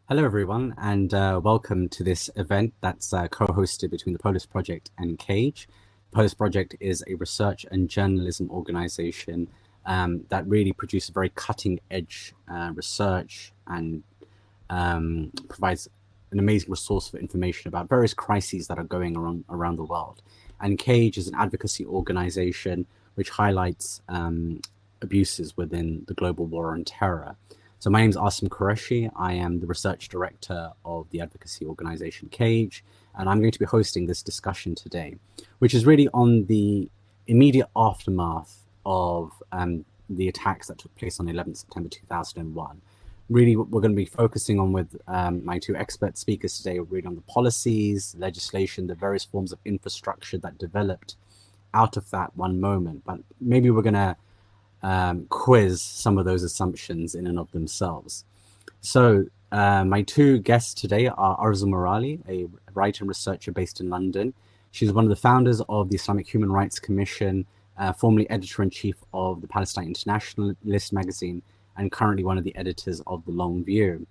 Hello, everyone, and welcome to this event that's co-hosted between the Polis Project and Cage. Polis Project is a research and journalism organization that really produces very cutting-edge research and provides an amazing resource for information about various crises that are going around the world. And Cage is an advocacy organization which highlights abuses within the global war on terror. So my name is Asim Qureshi. I am the research director of the advocacy organization Cage, and I'm going to be hosting this discussion today, which is really on the immediate aftermath of the attacks that took place on 11th September 2001. Really, what we're going to be focusing on with my two expert speakers today are really on the policies, legislation, the various forms of infrastructure that developed out of that one moment. But maybe we're going to quiz some of those assumptions in and of themselves. So my two guests today are Arzu Merali, a writer and researcher based in London. She's one of the founders of the Islamic Human Rights Commission, formerly editor-in-chief of the Palestine Internationalist magazine, and currently one of the editors of The Long View.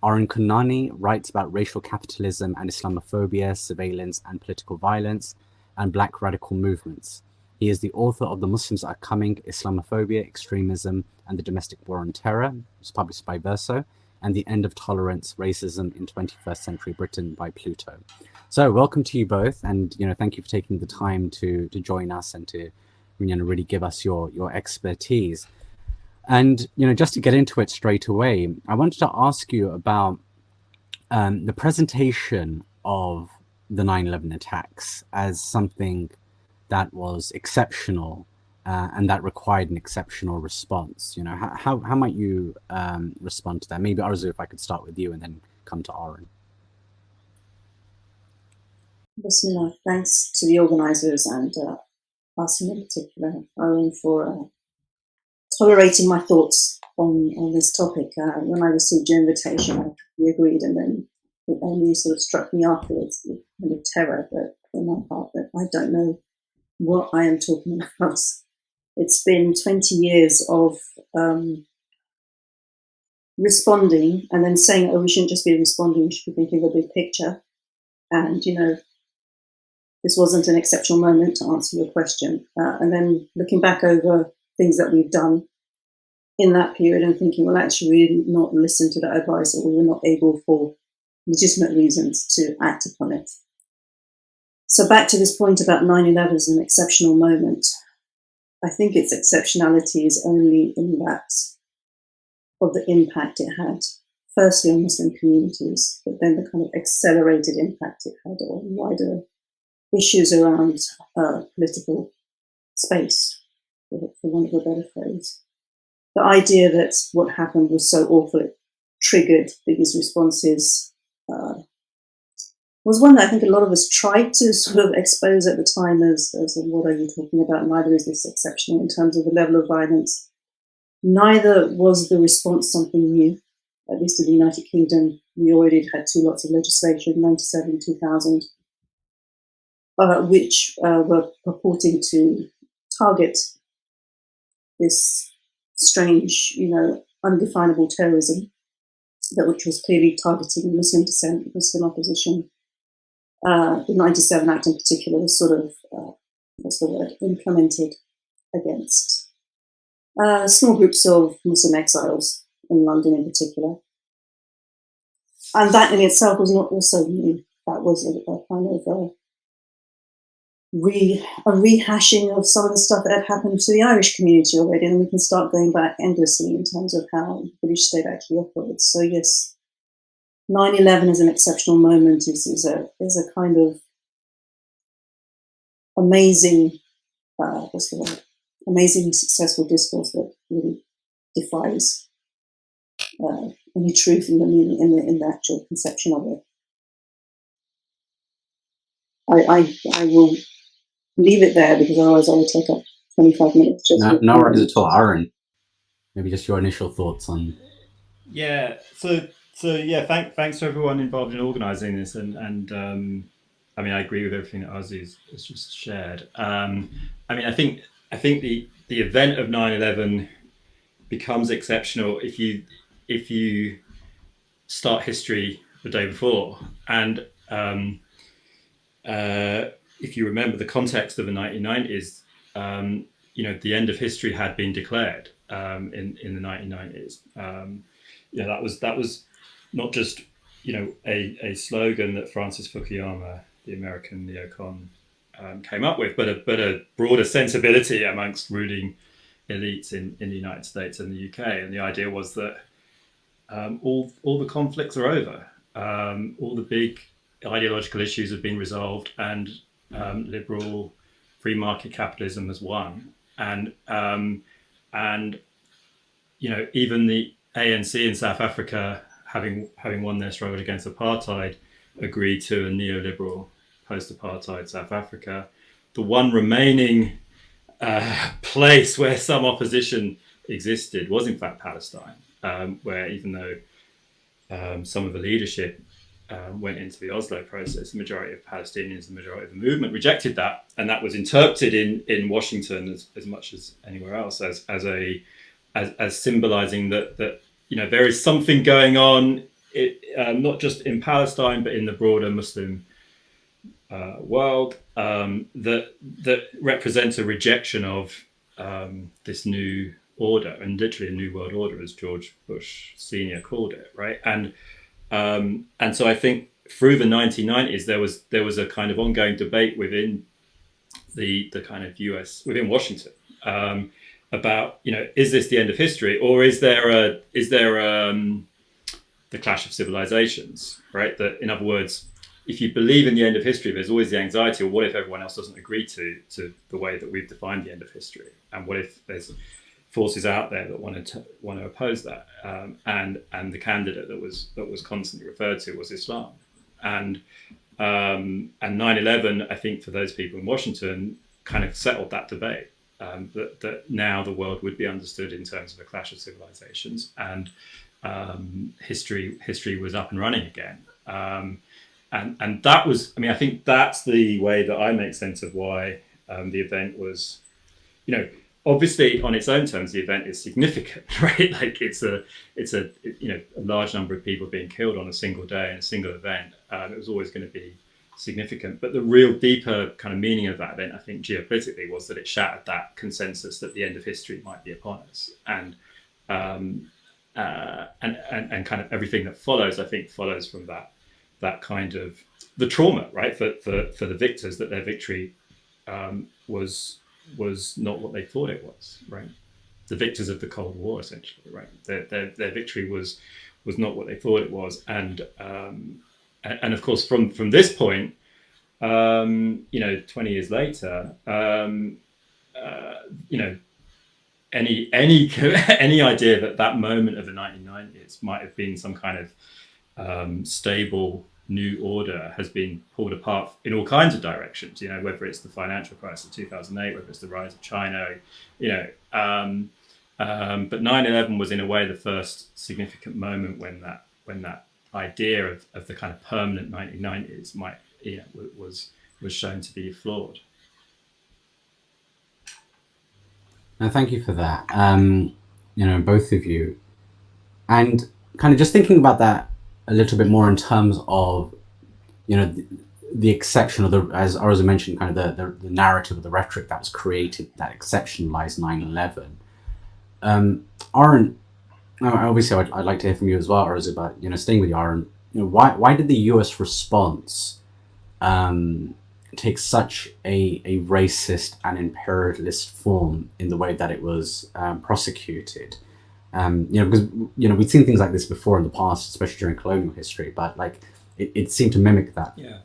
Arun Kundani writes about racial capitalism and Islamophobia, surveillance and political violence, and Black radical movements. He is the author of The Muslims Are Coming, Islamophobia, Extremism, and the Domestic War on Terror, which was published by Verso, and The End of Tolerance, Racism in 21st Century Britain by Pluto. So welcome to you both, and thank you for taking the time to join us and to really give us your expertise. And just to get into it straight away, I wanted to ask you about the presentation of the 9/11 attacks as something that was exceptional and that required an exceptional response. How might you respond to that? Maybe Arzu, if I could start with you and then come to Arun. Bismillah. Thanks to the organisers and Asim in particular, Arun, for tolerating my thoughts on this topic. When I received your invitation, I agreed, and then it only sort of struck me afterwards with kind of terror that in my heart that I don't know what I am talking about. It's been 20 years of responding and then saying, oh, we shouldn't just be responding, we should be thinking of a big picture. And, this wasn't an exceptional moment to answer your question. And then looking back over things that we've done in that period and thinking, well, actually, we did not listen to that advice, or we were not able for legitimate reasons to act upon it. So back to this point about 9/11 as an exceptional moment, I think its exceptionality is only in that of the impact it had, firstly on Muslim communities, but then the kind of accelerated impact it had on wider issues around political space, for want of a better phrase. The idea that what happened was so awful it triggered these responses was one that I think a lot of us tried to sort of expose at the time as what are you talking about? Neither is this exceptional in terms of the level of violence. Neither was the response something new. At least in the United Kingdom, we already had two lots of legislation, 97, 2000, which were purporting to target this strange, undefinable terrorism, which was clearly targeting Muslim dissent, Muslim opposition. The 97 Act in particular was sort of, what's the word, implemented against small groups of Muslim exiles in London in particular. And that in itself was not also new. That was a kind of a rehashing of some of the stuff that had happened to the Irish community already, and we can start going back endlessly in terms of how the British state actually operates. So yes, 9/11 as an exceptional moment is a kind of amazing, what's the word? Amazing successful discourse that really defies any truth in the meaning in the actual conception of it. I will leave it there because otherwise I will take up 25 minutes. Just no worries at all, Arun. Maybe just your initial thoughts on. Yeah. So yeah. Thanks to everyone involved in organising this, and I mean, I agree with everything that Arzu has just shared. I mean, I think the event of 9/11 becomes exceptional if you start history the day before. And if you remember the context of the 1990s, the end of history had been declared in the 1990s. That was not just a slogan that Francis Fukuyama, the American neocon, came up with, but a broader sensibility amongst ruling elites in the United States and the UK. And the idea was that all the conflicts are over, all the big ideological issues have been resolved, and liberal free market capitalism has won. And even the ANC in South Africa, having won their struggle against apartheid, agreed to a neoliberal post-apartheid South Africa. The one remaining place where some opposition existed was in fact Palestine, where even though some of the leadership went into the Oslo process, the majority of Palestinians, the majority of the movement rejected that, and that was interpreted in Washington as much as anywhere else as symbolizing that there is something going on, not just in Palestine but in the broader Muslim world, that represents a rejection of this new order, and literally a new world order, as George Bush Senior called it, right? And so I think through the 1990s there was a kind of ongoing debate within the kind of US, within Washington, about is this the end of history, or is there the clash of civilizations, right? That, in other words, if you believe in the end of history, there's always the anxiety, or what if everyone else doesn't agree to the way that we've defined the end of history, and what if there's forces out there that want to oppose that, and the candidate that was constantly referred to was Islam, and 9/11, I think, for those people in Washington, kind of settled that debate, that now the world would be understood in terms of a clash of civilizations, and history was up and running again, and that was, I think that's the way that I make sense of why the event was, obviously on its own terms, the event is significant, right? Like it's a large number of people being killed on a single day in a single event. It was always going to be significant, but the real deeper kind of meaning of that event, I think, geopolitically, was that it shattered that consensus that the end of history might be upon us, and kind of everything that follows, I think, follows from that kind of the trauma, right, for the victors, that their victory was not what they thought it was, right? The victors of the Cold War, essentially, right? Their victory was not what they thought it was, and of course, from this point, 20 years later, any idea that moment of the 1990s might have been some kind of stable new order has been pulled apart in all kinds of directions, whether it's the financial crisis of 2008, whether it's the rise of China, but 9/11 was in a way the first significant moment when that idea of the kind of permanent 1990s was shown to be flawed. No, thank you for that, both of you, and kind of just thinking about that a little bit more in terms of, the exception, or as Arzu mentioned, kind of the narrative, or the rhetoric that was created that exceptionalized 9/11. Arun, obviously, I'd like to hear from you as well, Arzu, but staying with you, Arun, why did the U.S. response take such a racist and imperialist form in the way that it was prosecuted? Because we've seen things like this before in the past, especially during colonial history, but like it seemed to mimic that. Yeah.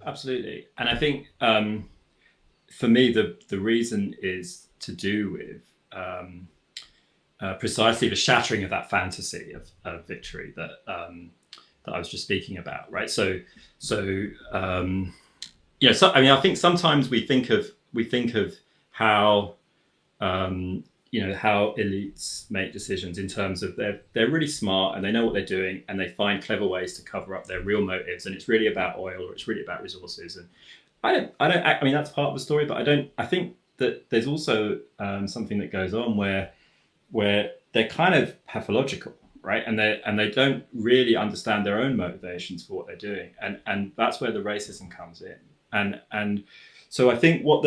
Absolutely, and I think for me the reason is to do with precisely the shattering of that fantasy of victory that I was just speaking about, right? So I think sometimes we think of how how elites make decisions in terms of they're really smart and they know what they're doing, and they find clever ways to cover up their real motives, and it's really about oil, or it's really about resources. And I mean that's part of the story, but I think that there's also something that goes on where they're kind of pathological, right? And they don't really understand their own motivations for what they're doing, and that's where the racism comes in. And so I think what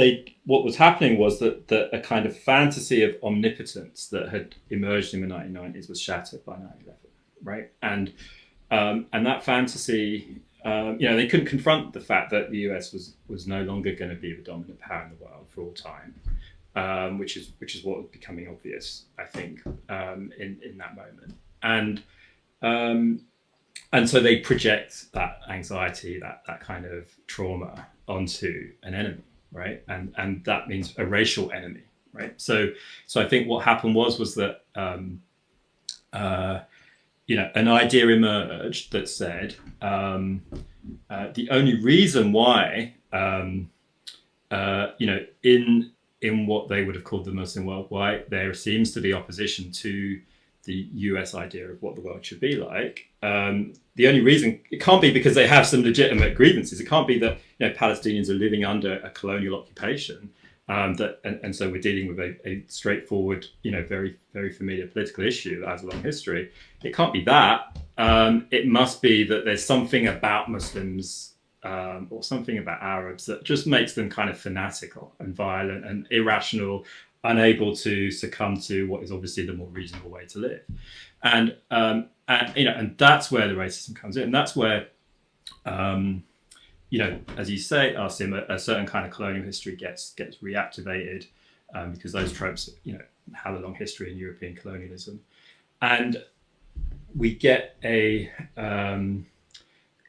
was happening was that a kind of fantasy of omnipotence that had emerged in the 1990s was shattered by 9/11, right? And that fantasy, they couldn't confront the fact that the US was no longer going to be the dominant power in the world for all time, which is what was becoming obvious, I think, in that moment. And so they project that anxiety, that kind of trauma onto an enemy, right? And that means a racial enemy, right? So I think what happened was that an idea emerged that said the only reason why in what they would have called the Muslim world, why there seems to be opposition to the US idea of what the world should be like. The only reason, it can't be because they have some legitimate grievances. It can't be that Palestinians are living under a colonial occupation, and so we're dealing with a straightforward, very, very familiar political issue that has a long history. It can't be that. It must be that there's something about Muslims or something about Arabs that just makes them kind of fanatical and violent and irrational, unable to succumb to what is obviously the more reasonable way to live. And that's where the racism comes in. And that's where, as you say, Asim, a certain kind of colonial history gets reactivated because those tropes, have a long history in European colonialism. And we get and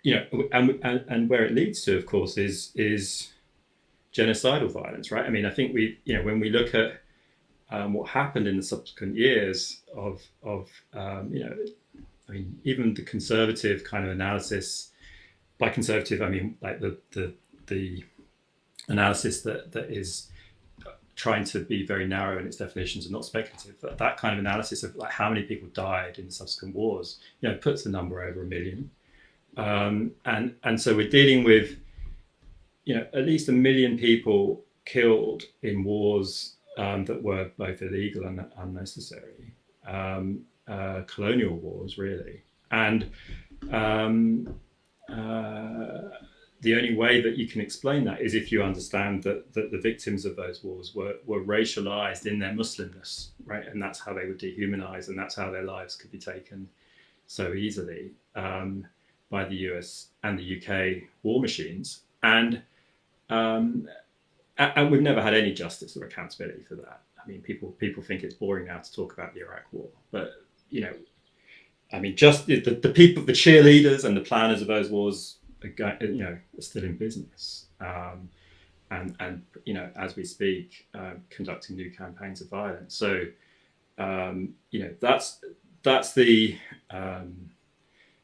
where it leads to, of course, is genocidal violence, right? I mean, I think when we look at what happened in the subsequent years of even the conservative kind of analysis. By conservative, I mean like the analysis that is trying to be very narrow in its definitions and not speculative. That kind of analysis of like how many people died in the subsequent wars, puts the number over 1 million. And so we're dealing with, at least 1 million people killed in wars that were both illegal and unnecessary, colonial wars, really. And the only way that you can explain that is if you understand that the victims of those wars were racialized in their Muslimness, right? And that's how they were dehumanized, and that's how their lives could be taken so easily by the US and the UK war machines. And we've never had any justice or accountability for that. I mean, people think it's boring now to talk about the Iraq War, but just the people, the cheerleaders and the planners of those wars, are still in business, and as we speak, conducting new campaigns of violence. So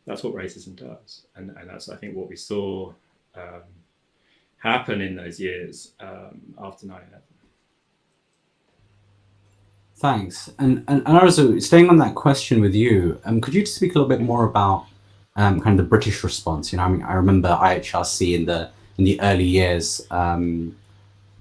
that's what racism does, and that's, I think, what we saw happen in those years after 9/11. Thanks. And Arzu, staying on that question with you, could you just speak a little bit more about kind of the British response? I remember IHRC in the early years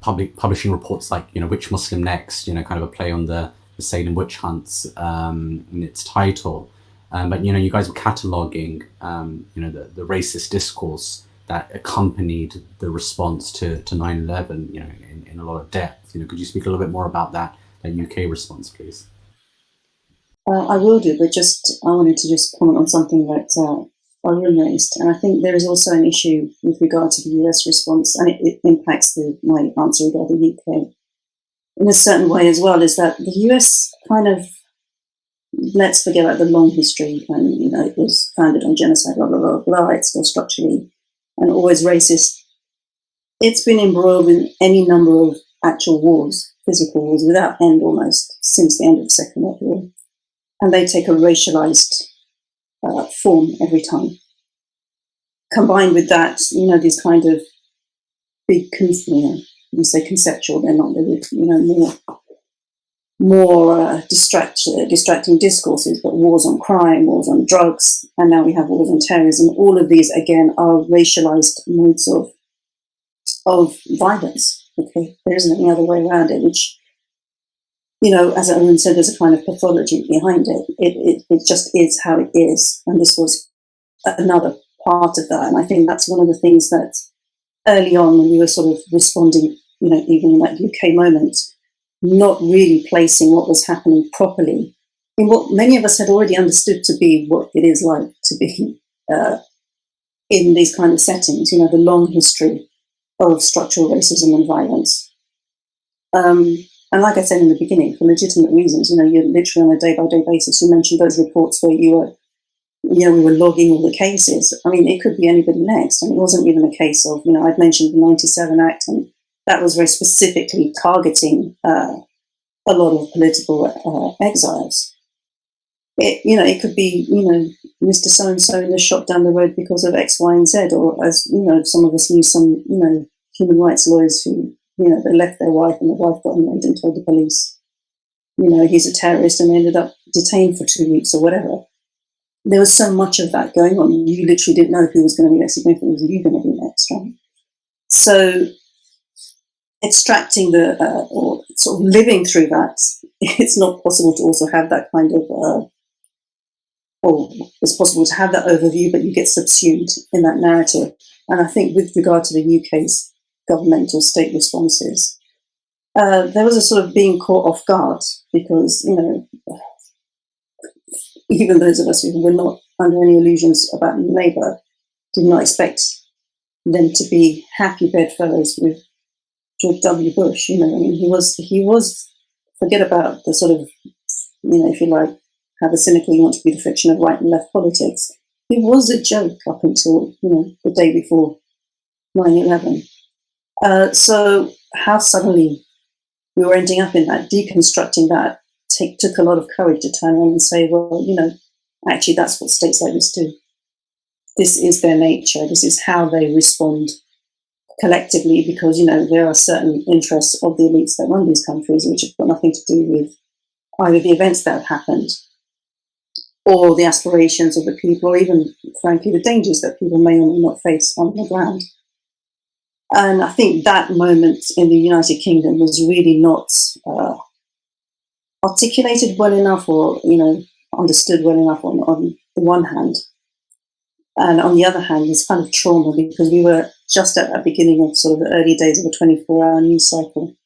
publishing reports like, Which Muslim Next, kind of a play on the Salem witch hunts in its title. But, you guys were cataloging, the racist discourse that accompanied the response to 9/11, in a lot of depth. Could you speak a little bit more about that UK response, please? I will do, but I wanted to just comment on something that Arun raised. And I think there is also an issue with regard to the US response, and it impacts my answer regarding the UK in a certain way as well, is that the US kind of, let's forget about the long history, and it was founded on genocide, blah, blah, blah, blah, it's still structurally and always racist. It's been embroiled in any number of actual wars, physical wars, without end almost, since the end of the Second World War. And they take a racialized form every time. Combined with that, these kind of big, you say conceptual, they're not, more distracting discourses, but wars on crime, wars on drugs, and now we have wars on terrorism. All of these, again, are racialized modes of violence. Okay, there isn't any other way around it, which as Arun said, there's a kind of pathology behind it. It just is how it is. And this was another part of that. And I think that's one of the things that early on, when we were sort of responding, even in that UK moment, not really placing what was happening properly in what many of us had already understood to be what it is like to be in these kind of settings, the long history of structural racism and violence. And like I said in the beginning, for legitimate reasons, you're literally on a day-by-day basis. You mentioned those reports where we were logging all the cases. I mean, it could be anybody next. And it wasn't even a case of, I'd mentioned the 97 Act, and that was very specifically targeting a lot of political exiles. It could be, Mr. So-and-so in the shop down the road because of X, Y, and Z, or as, some of us knew some, human rights lawyers who, they left their wife and the wife got annoyed and told the police, he's a terrorist, and they ended up detained for 2 weeks or whatever. There was so much of that going on. You literally didn't know who was going to be next, if it was you going to be next, right? So extracting or sort of living through that, it's not possible to also have that kind of, or it's possible to have that overview, but you get subsumed in that narrative. And I think with regard to the UK's governmental state responses, there was a sort of being caught off guard because, even those of us who were not under any illusions about New Labour did not expect them to be happy bedfellows with George W. Bush. He was, forget about the sort of, if you like, however cynical you want to be, the fiction of right and left politics. He was a joke up until, the day before 9/11. So how suddenly we were ending up in that, deconstructing that, took a lot of courage to turn around and say, well, actually that's what states like this do. This is their nature. This is how they respond collectively, because, there are certain interests of the elites that run these countries which have got nothing to do with either the events that have happened or the aspirations of the people, or even, frankly, the dangers that people may or may not face on the ground. And I think that moment in the United Kingdom was really not articulated well enough, or, understood well enough on the one hand. And on the other hand, this kind of trauma, because we were just at the beginning of sort of the early days of a 24-hour news cycle.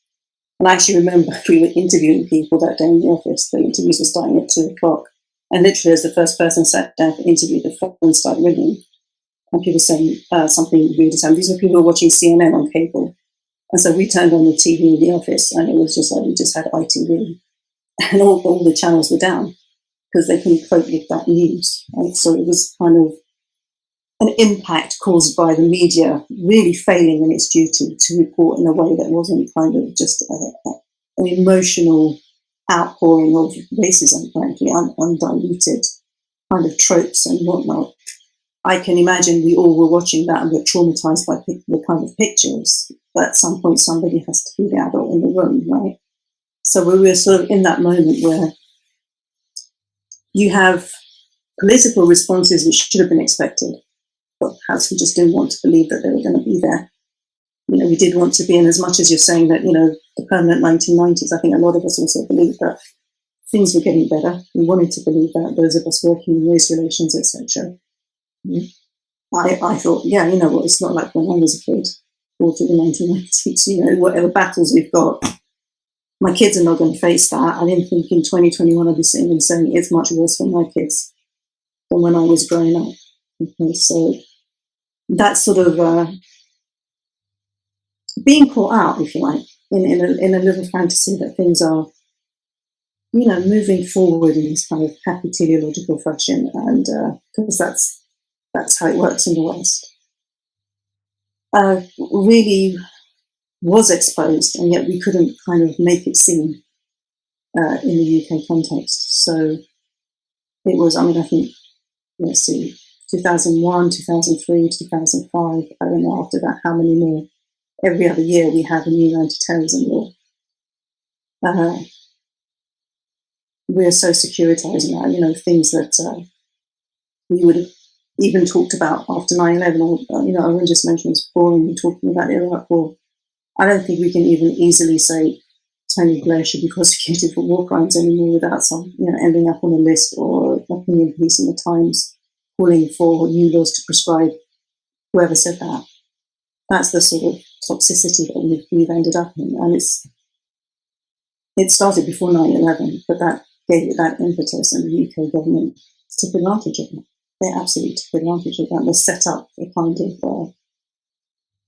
And I actually remember we were interviewing people that day in the office. The interviews were starting at 2:00. And literally, as the first person sat down for interview, the phone started ringing. And people saying something weird is happening. These were people who were watching CNN on cable. And so we turned on the TV in the office, and it was just like we just had ITV. And all the channels were down because they couldn't cope with that news. Right? So it was kind of an impact caused by the media really failing in its duty to report in a way that wasn't kind of just an emotional outpouring of racism, frankly, undiluted kind of tropes and whatnot. I can imagine we all were watching that and were traumatized by the kind of pictures, but at some point somebody has to be the adult in the room, right? So we were sort of in that moment where you have political responses which should have been expected, but perhaps we just didn't want to believe that they were going to be there. We did want to be, and as much as you're saying that, the permanent 1990s, I think a lot of us also believed that things were getting better. We wanted to believe that, those of us working in race relations, etc. I thought, it's not like when I was a kid, or through the 1990s, whatever battles we've got, my kids are not going to face that. I didn't think in 2021 I'd be sitting and saying it's much worse for my kids than when I was growing up. Okay, so that's sort of being caught out, if you like, in a little fantasy that things are, moving forward in this kind of happy teleological fashion, and because that's how it works in the West. Really was exposed, and yet we couldn't kind of make it seem in the UK context. So it was, I think, let's see, 2001, 2003, 2005, I don't know after that how many more. Every other year we have a new anti-terrorism law. We're so securitized now, things that we would have even talked about after 9/11, or, Arun just mentioned it's boring, talking about the Iraq War. I don't think we can even easily say Tony Blair should be prosecuted for war crimes anymore without some, ending up on a list or an opinion piece in the Times calling for new laws to prescribe whoever said that. That's the sort of toxicity that we've ended up in. And it started before 9/11, but that gave it that impetus, and the UK government took advantage of it. They absolutely took advantage of that. They set up a kind of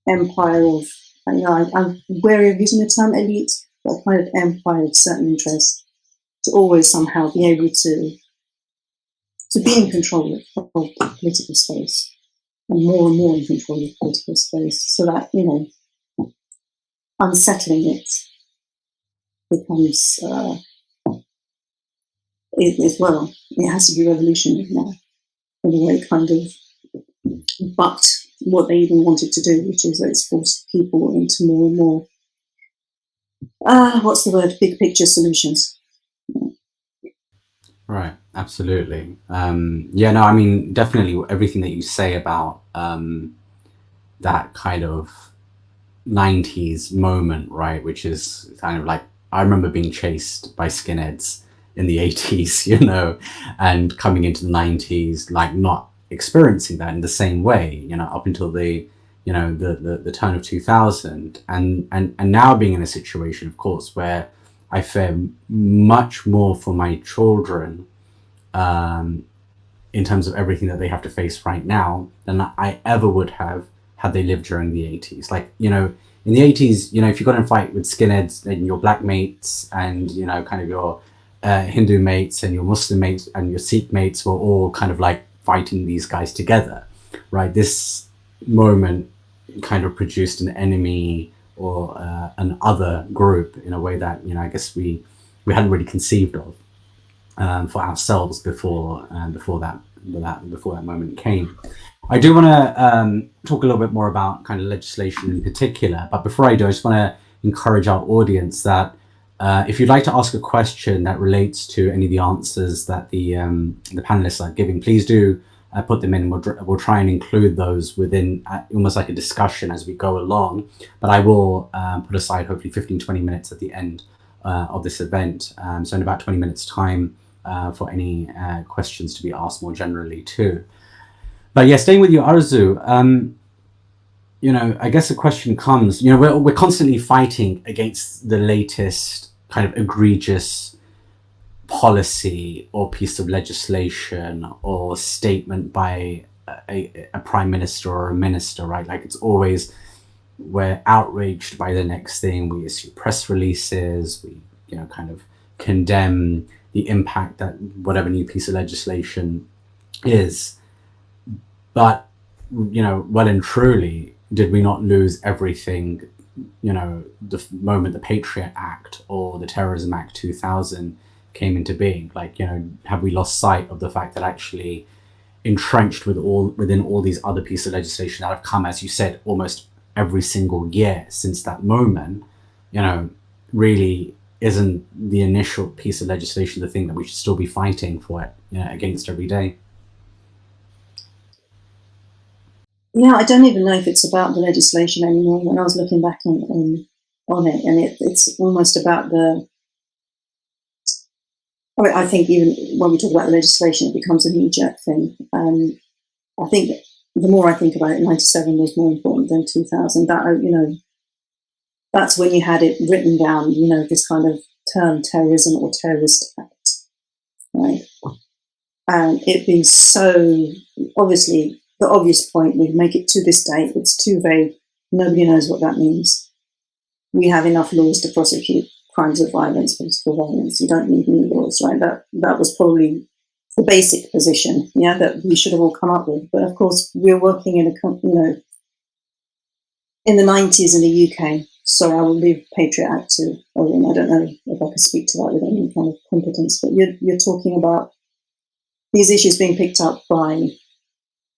empire of, I'm wary of using the term elite, but a kind of empire of certain interests to always somehow be able to be in control of political space, and more in control of political space, so that, unsettling it becomes, it has to be revolutionary now, in a way it kind of bucked what they even wanted to do, which is that it's forced people into more and more, big picture solutions. Right, absolutely. I mean, definitely everything that you say about that kind of 90s moment, right, which is kind of like, I remember being chased by skinheads in the 80s, and coming into the 90s, like not experiencing that in the same way, up until the turn of 2000, and now being in a situation, of course, where I fear much more for my children in terms of everything that they have to face right now than I ever would have had they lived during the 80s. Like, in the 80s, if you got in a fight with skinheads and your black mates and, kind of your Hindu mates and your Muslim mates and your Sikh mates were all kind of like fighting these guys together, right? This moment kind of produced an enemy or an other group in a way that, I guess we hadn't really conceived of for ourselves before that moment came. I do want to talk a little bit more about kind of legislation in particular, but before I do, I just want to encourage our audience that if you'd like to ask a question that relates to any of the answers that the panelists are giving, please do put them in. We'll try and include those within almost like a discussion as we go along, but I will put aside hopefully 15-20 minutes at the end of this event, so in about 20 minutes time for any questions to be asked more generally too. But yeah, staying with you, Arzu, I guess the question comes, we're constantly fighting against the latest kind of egregious policy or piece of legislation or statement by a prime minister or a minister, right? Like, it's always, we're outraged by the next thing. We issue press releases, we kind of condemn the impact that whatever new piece of legislation is. But well and truly, did we not lose everything the moment the Patriot Act or the Terrorism Act 2000 came into being? Like, have we lost sight of the fact that actually entrenched within all these other pieces of legislation that have come, as you said, almost every single year since that moment, really isn't the initial piece of legislation the thing that we should still be fighting for it, against every day? Yeah, I don't even know if it's about the legislation anymore. When I was looking back on it, and it's almost about I think even when we talk about the legislation, it becomes a knee-jerk thing. I think the more I think about it, 97 was more important than 2000. That, that's when you had it written down, this kind of term, terrorism or terrorist act, right? And it being so, obviously, the obvious point, we make it to this day, it's too vague. Nobody knows what that means. We have enough laws to prosecute crimes of violence, political violence. You don't need new laws, right? That was probably the basic position, that we should have all come up with. But of course, we're working in in the 90s in the UK. So I will leave Patriot Act to Arun. I don't know if I can speak to that with any kind of competence, but you're talking about these issues being picked up by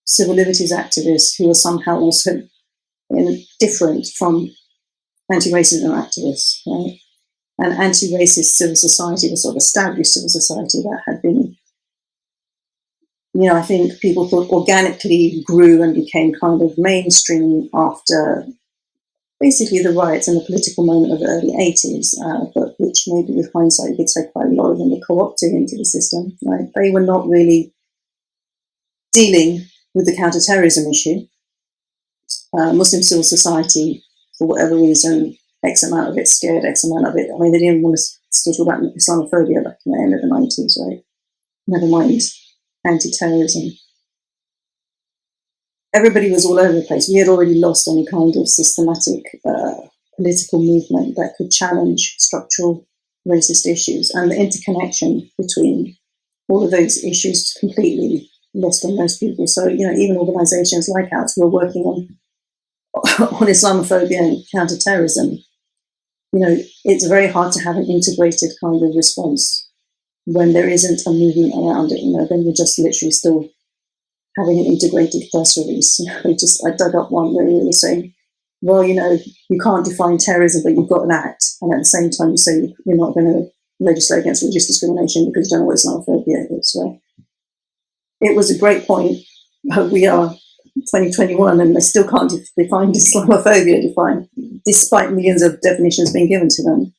civil liberties activists who are somehow also different from anti-racism activists, right? An anti-racist civil society, the sort of established civil society that had been, I think people thought organically grew and became kind of mainstream after basically the riots and the political moment of the early 80s, but which maybe with hindsight you could say quite a lot of them were co-opted into the system. Right? They were not really dealing with the counter-terrorism issue. Muslim civil society, for whatever reason, X amount of it scared, X amount of it. I mean, they didn't want to still talk about Islamophobia back in the end of the 90s, right? Never mind anti-terrorism. Everybody was all over the place. We had already lost any kind of systematic political movement that could challenge structural racist issues, and the interconnection between all of those issues completely lost on most people. So, even organizations like ours who are working on Islamophobia and counter-terrorism, it's very hard to have an integrated kind of response when there isn't a movement around it. Then you're just literally still having an integrated press release. I dug up one where we were saying, well, you can't define terrorism, but you've got an act, and at the same time you say you're not going to legislate against religious discrimination because you don't know what Islamophobia is, right? It was a great point, but we are 2021 and they still can't define Islamophobia, despite millions of definitions being given to them.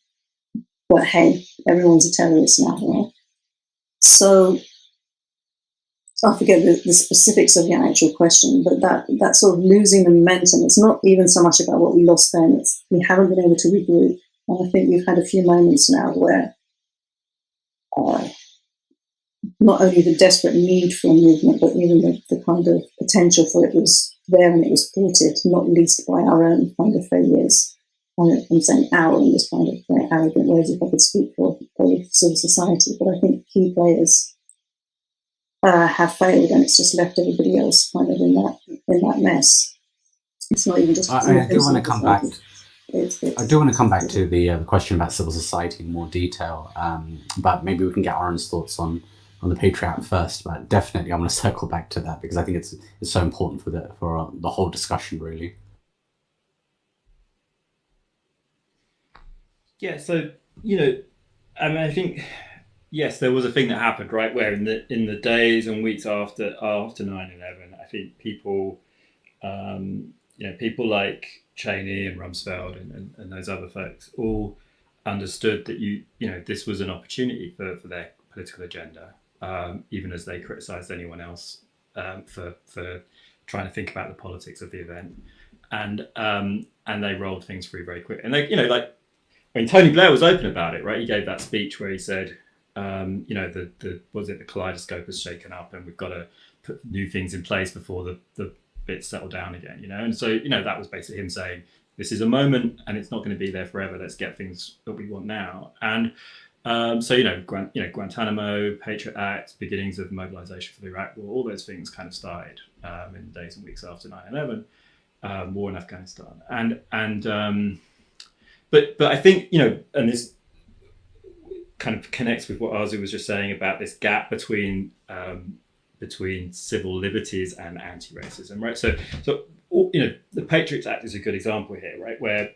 But hey, everyone's a terrorist now, right? So I forget the specifics of your actual question, but that sort of losing the momentum, it's not even so much about what we lost then, it's we haven't been able to regroup. And I think we've had a few moments now where not only the desperate need for a movement, but even the kind of potential for it was there, and it was thwarted, not least by our own kind of failures. I'm saying our in this kind of very arrogant ways, if I could speak for civil society, but I think key players have failed, and it's just left everybody else kind of in that mess. It's not even just. I do want to come back. I do want to come back to the question about civil society in more detail, but maybe we can get Arun's thoughts on the Patriot Act first. But definitely, I'm going to circle back to that because I think it's so important for the whole discussion, really. Yeah. So I think. Yes, there was a thing that happened, right, where in the days and weeks after 9/11, I think people, people like Cheney and Rumsfeld and those other folks all understood that this was an opportunity for their political agenda, even as they criticised anyone else for trying to think about the politics of the event, and they rolled things through very quick. And they, Tony Blair was open about it, right? He gave that speech where he said, the kaleidoscope has shaken up and we've got to put new things in place before the bits settle down again, and so that was basically him saying this is a moment and it's not going to be there forever, let's get things that we want now. And Guantanamo, Patriot Act, beginnings of mobilization for the Iraq War, all those things kind of started in the days and weeks after 9/11, war in Afghanistan, but I think and this kind of connects with what Arzu was just saying about this gap between civil liberties and anti-racism, right? So the Patriots Act is a good example here, right? Where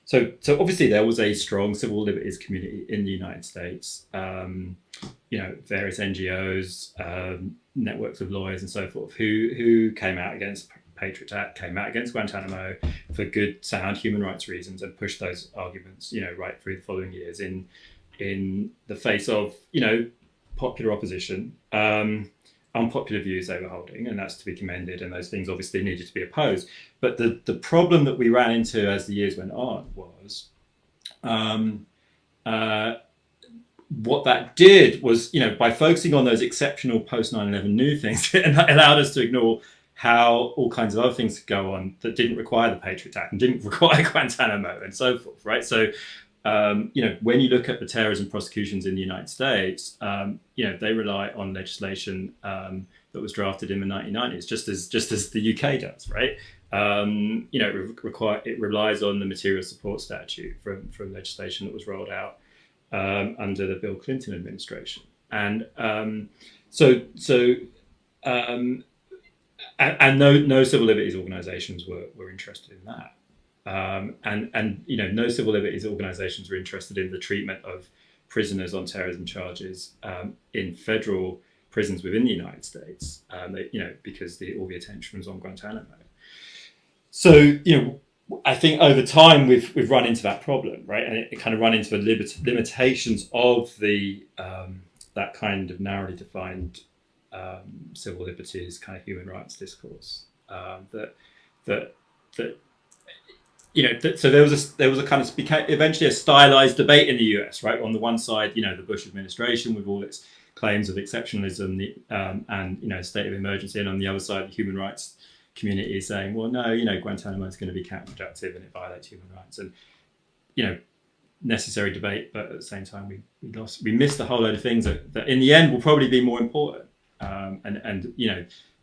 so obviously there was a strong civil liberties community in the United States, various NGOs, networks of lawyers and so forth, who came out against Patriot Act, came out against Guantanamo for good, sound human rights reasons, and pushed those arguments, right through the following years in the face of, popular opposition, unpopular views they were holding, and that's to be commended, and those things obviously needed to be opposed. But the problem that we ran into as the years went on was what that did was, by focusing on those exceptional post 9/11 new things, it allowed us to ignore how all kinds of other things could go on that didn't require the Patriot Act and didn't require Guantanamo and so forth, right? So, when you look at the terrorism prosecutions in the United States, they rely on legislation that was drafted in the 1990s, just as the UK does, right? It relies on the material support statute from legislation that was rolled out under the Bill Clinton administration, and no civil liberties organisations were interested in that. No civil liberties organisations were interested in the treatment of prisoners on terrorism charges in federal prisons within the United States, because all the attention was on Guantanamo. So, I think over time we've run into that problem, right? And it kind of run into the limitations of the that kind of narrowly defined civil liberties, kind of human rights discourse. That so there was a kind of became eventually a stylized debate in the US, right? On the one side, the Bush administration with all its claims of exceptionalism and state of emergency, and on the other side, the human rights community is saying, well, no, Guantanamo is going to be counterproductive and it violates human rights, and necessary debate, but at the same time we missed a whole load of things that in the end will probably be more important. And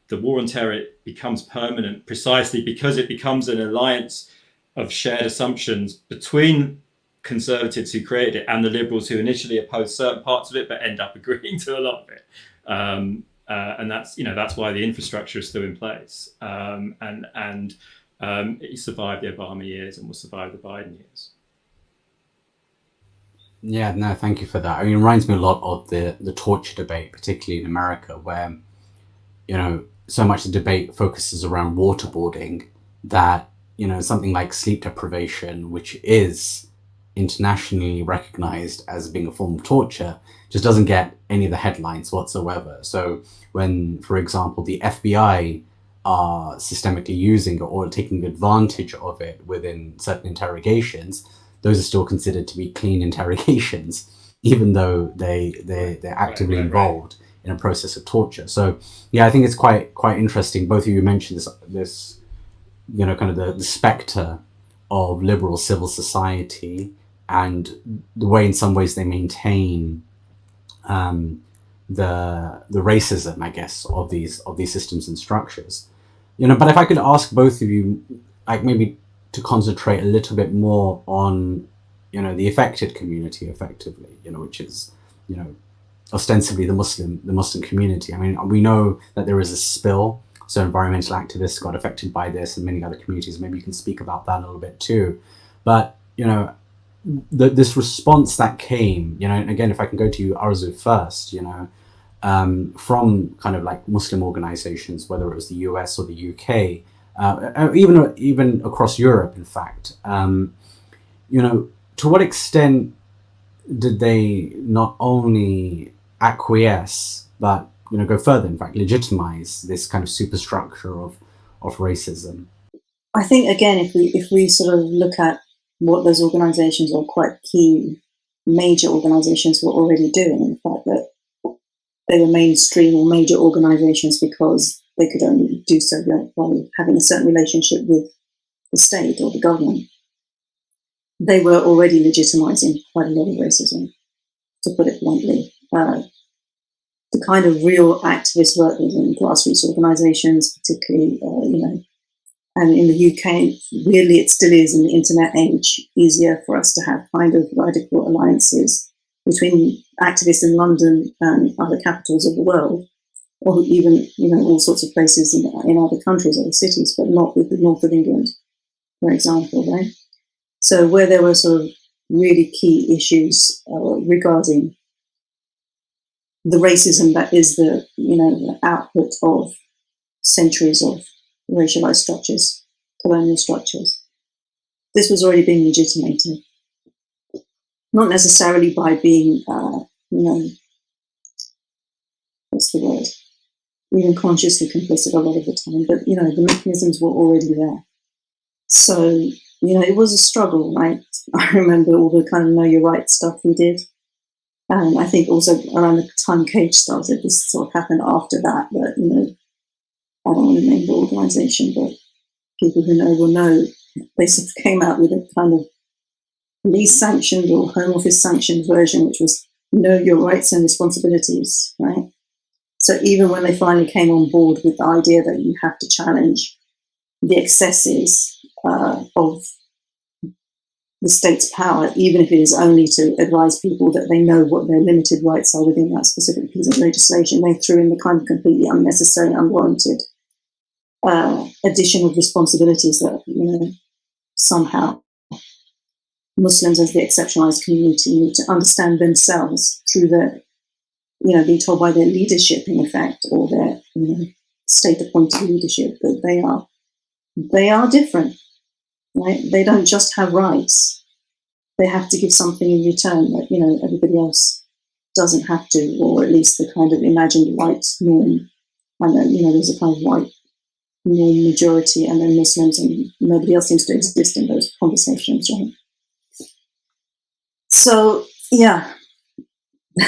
the war on terror becomes permanent precisely because it becomes an alliance of shared assumptions between conservatives who created it and the liberals who initially opposed certain parts of it but end up agreeing to a lot of it. And that's why the infrastructure is still in place. It survived the Obama years and will survive the Biden years. Yeah, no, thank you for that. I mean, it reminds me a lot of the torture debate, particularly in America, where, so much of the debate focuses around waterboarding that, something like sleep deprivation, which is internationally recognized as being a form of torture, just doesn't get any of the headlines whatsoever. So when, for example, the FBI are systemically using or taking advantage of it within certain interrogations, those are still considered to be clean interrogations, even though they're actively involved in a process of torture. So yeah, I think it's quite interesting. Both of you mentioned this kind of the specter of liberal civil society and the way in some ways they maintain the racism, I guess, of these systems and structures. But if I could ask both of you, like maybe to concentrate a little bit more on, the affected community, effectively, which is, ostensibly the Muslim community. I mean, we know that there is a spill, so environmental activists got affected by this, and many other communities. Maybe you can speak about that a little bit too. But this response that came, and again, if I can go to you, Arzu, first, from kind of like Muslim organizations, whether it was the US or the UK, even across Europe, in fact, to what extent did they not only acquiesce, but go further, in fact, legitimize this kind of superstructure of racism? I think, again, if we sort of look at what those organizations, or quite key major organizations, were already doing, in fact, that they were mainstream or major organizations because they could only do so by having a certain relationship with the state or the government. They were already legitimizing quite a lot of racism, to put it bluntly. The kind of real activist work within grassroots organizations, particularly, and in the UK, weirdly, it still is in the internet age, easier for us to have kind of radical alliances between activists in London and other capitals of the world, or even, all sorts of places in other countries, other cities, but not with the north of England, for example, right? So where there were sort of really key issues regarding the racism that is the output of centuries of racialized structures, colonial structures, this was already being legitimated. Not necessarily by being, what's the word? Even consciously complicit a lot of the time, but, the mechanisms were already there. So, it was a struggle, right? I remember all the kind of know your rights stuff we did. And I think also around the time Cage started, this sort of happened after that, but, I don't want to name the organization, but people who know will know. They sort of came out with a kind of police sanctioned or Home Office sanctioned version, which was know your rights and responsibilities, right? So even when they finally came on board with the idea that you have to challenge the excesses of the state's power, even if it is only to advise people that they know what their limited rights are within that specific piece of legislation, they threw in the kind of completely unnecessary, unwarranted addition of responsibilities that, somehow Muslims as the exceptionalized community need to understand themselves through their, being told by their leadership, in effect, or their, state-appointed leadership, that they are different. right? They don't just have rights. They have to give something in return that, you know, everybody else doesn't have to, or at least the kind of imagined white norm. I know, you know, there's a kind of white norm majority and then Muslims, and nobody else seems to exist in those conversations, right? So, yeah,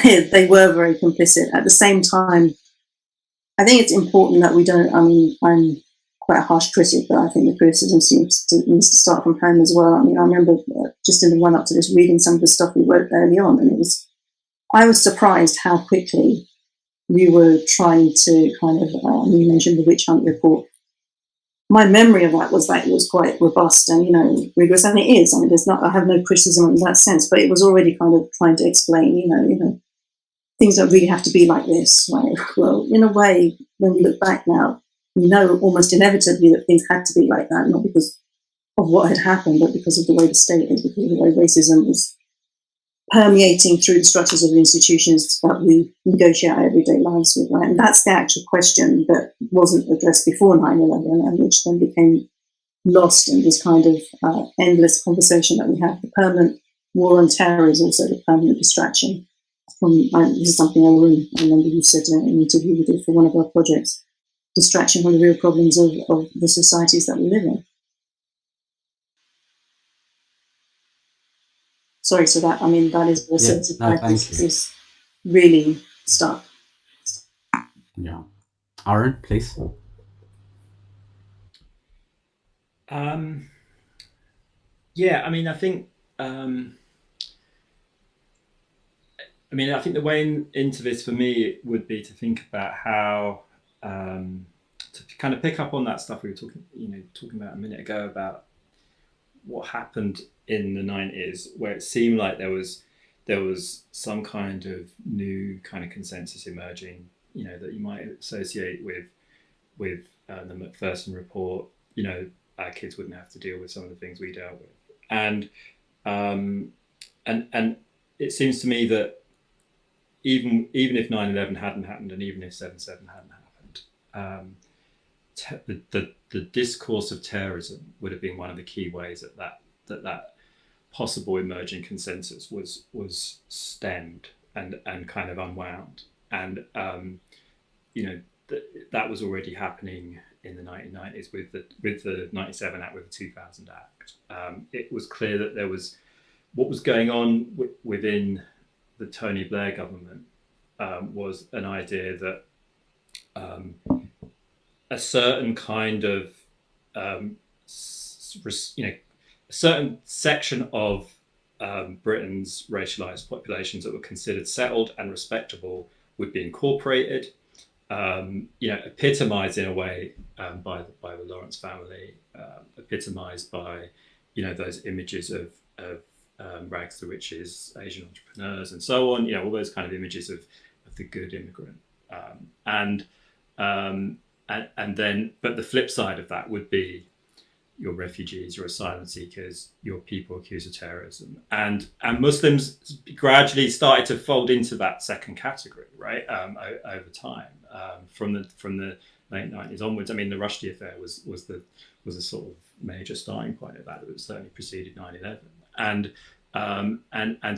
they were very complicit. At the same time, I think it's important that we don't, I mean, I'm quite a harsh critic, but I think the criticism needs to start from home as well. I mean, I remember just in the run up to this reading some of the stuff we wrote early on, and I was surprised how quickly we were trying to kind of, you mentioned the witch hunt report. My memory of that it was quite robust and, you know, rigorous, and it is. I mean, I have no criticism in that sense, but it was already kind of trying to explain, you know, things don't really have to be like this, right? Well, in a way, when we look back now, we know almost inevitably that things had to be like that, not because of what had happened, but because of the way the state is, because of the way racism is permeating through the structures of the institutions that we negotiate our everyday lives with, right? And that's the actual question that wasn't addressed before 9/11 and which then became lost in this kind of endless conversation that we have. The permanent war on terror is also the permanent distraction from, this is something Arun, I remember you said in an interview we did for one of our projects, distraction from the real problems of the societies that we live in. Sorry, so that, I mean, that is also is really stuck. Yeah. Arun, please. Yeah, I mean, I think the way into this for me would be to think about how to kind of pick up on that stuff we were talking about a minute ago about what happened in the 90s, where it seemed like there was some kind of new kind of consensus emerging, you know, that you might associate with the Macpherson report. You know, our kids wouldn't have to deal with some of the things we dealt with, and it seems to me that even if 9/11 hadn't happened, and even if 7/7 hadn't happened, the discourse of terrorism would have been one of the key ways that possible emerging consensus was stemmed and kind of unwound, and you know, that was already happening in the 1990s with the 97 Act, with the 2000 Act. It was clear that there was what was going on within the Tony Blair government was an idea that a certain kind of a certain section of Britain's racialized populations that were considered settled and respectable would be incorporated, epitomized in a way by the Lawrence family, epitomized by, you know, those images of rags to riches, Asian entrepreneurs, and so on. You know, all those kind of images of the good immigrant, and then, but the flip side of that would be your refugees, your asylum seekers, your people accused of terrorism, and Muslims gradually started to fold into that second category, right? Over time, from the late 90s onwards. I mean, the Rushdie affair was a sort of major starting point of that. It was certainly preceded 9/11, and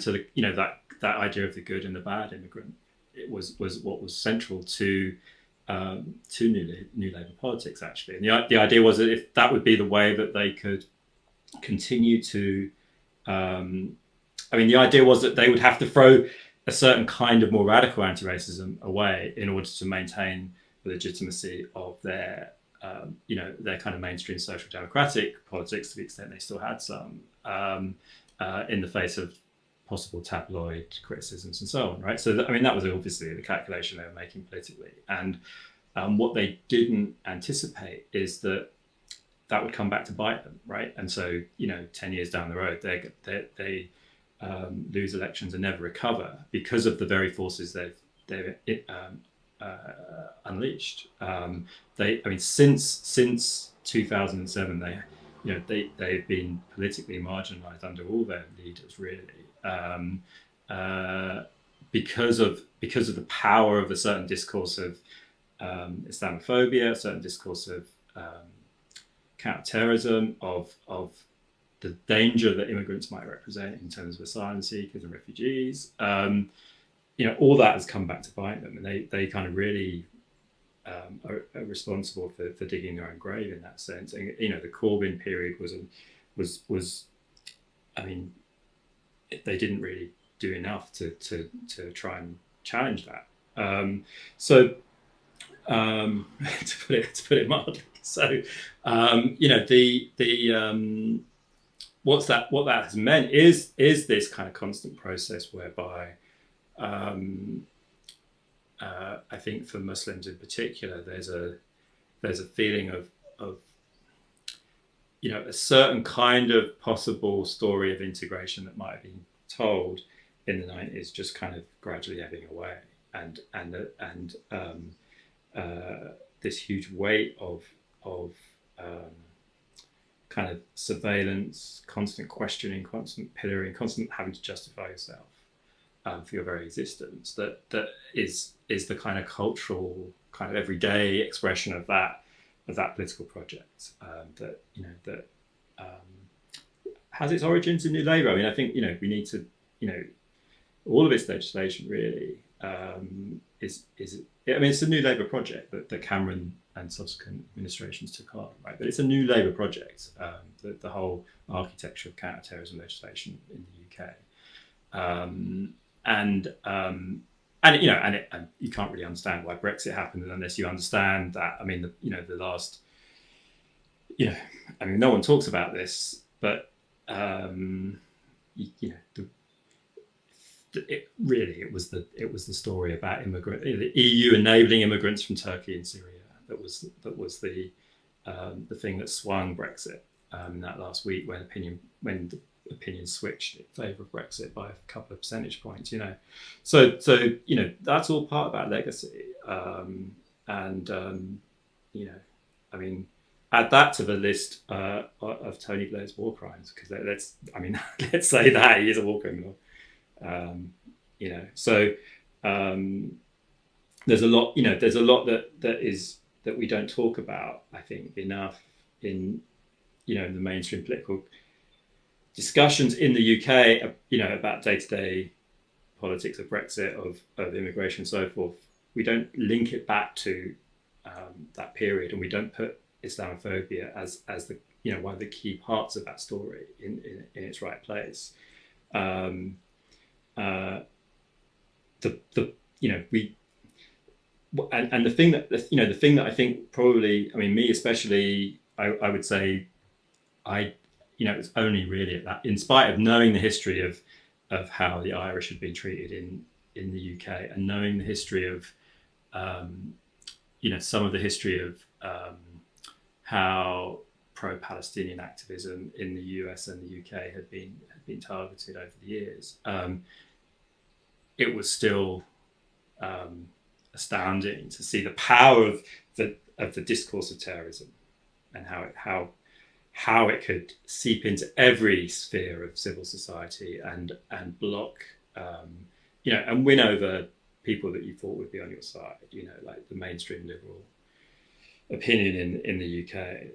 so the, you know, that idea of the good and the bad immigrant, it was what was central to New Labour politics, actually. And the idea was that if that would be the way that they could continue to, the idea was that they would have to throw a certain kind of more radical anti-racism away in order to maintain the legitimacy of their, their kind of mainstream social democratic politics, to the extent they still had some, in the face of possible tabloid criticisms and so on, right? So, that was obviously the calculation they were making politically. And what they didn't anticipate is that would come back to bite them, right? And so, 10 years down the road, they lose elections and never recover because of the very forces they've unleashed. Since 2007, they've been politically marginalized under all their leaders, really, because of the power of a certain discourse of Islamophobia, a certain discourse of counterterrorism, of the danger that immigrants might represent in terms of asylum seekers and refugees. All that has come back to bite them, and they kind of really are responsible for digging their own grave in that sense. And the Corbyn period was I mean, they didn't really do enough to try and challenge that. To put it mildly. So what that has meant is this kind of constant process whereby I think for Muslims in particular, there's a feeling of a certain kind of possible story of integration that might have been told in the 90s, just kind of gradually ebbing away, and this huge weight of kind of surveillance, constant questioning, constant pillorying, constant having to justify yourself for your very existence. That is the kind of cultural, kind of everyday expression of that political project that has its origins in New Labour. I mean, I think we need to all of its legislation really is I mean, it's a New Labour project that Cameron and subsequent administrations took on, right? But it's a New Labour project, the whole architecture of counter-terrorism legislation in the UK, and you can't really understand why Brexit happened unless you understand that. I mean, the last, I mean, no one talks about this, but it was the story about the EU enabling immigrants from Turkey and Syria that was the thing that swung Brexit in that last week when the opinion switched in favour of Brexit by a couple of percentage points. So that's all part of that legacy, I mean, add that to the list of Tony Blair's war crimes, because let's say that he is a war criminal. There's a lot that we don't talk about, I think, enough in the mainstream political discussions in the UK, about day-to-day politics of Brexit, of immigration and so forth. We don't link it back to that period, and we don't put Islamophobia as the one of the key parts of that story in its right place. The thing that I think probably, I mean, me especially, I would say, it's only really at that, in spite of knowing the history of how the Irish had been treated in the UK, and knowing the history of some of the history of how pro-Palestinian activism in the US and the UK had been targeted over the years. It was still astounding to see the power of the discourse of terrorism, and how it could seep into every sphere of civil society and block, and win over people that you thought would be on your side, like the mainstream liberal opinion in the UK,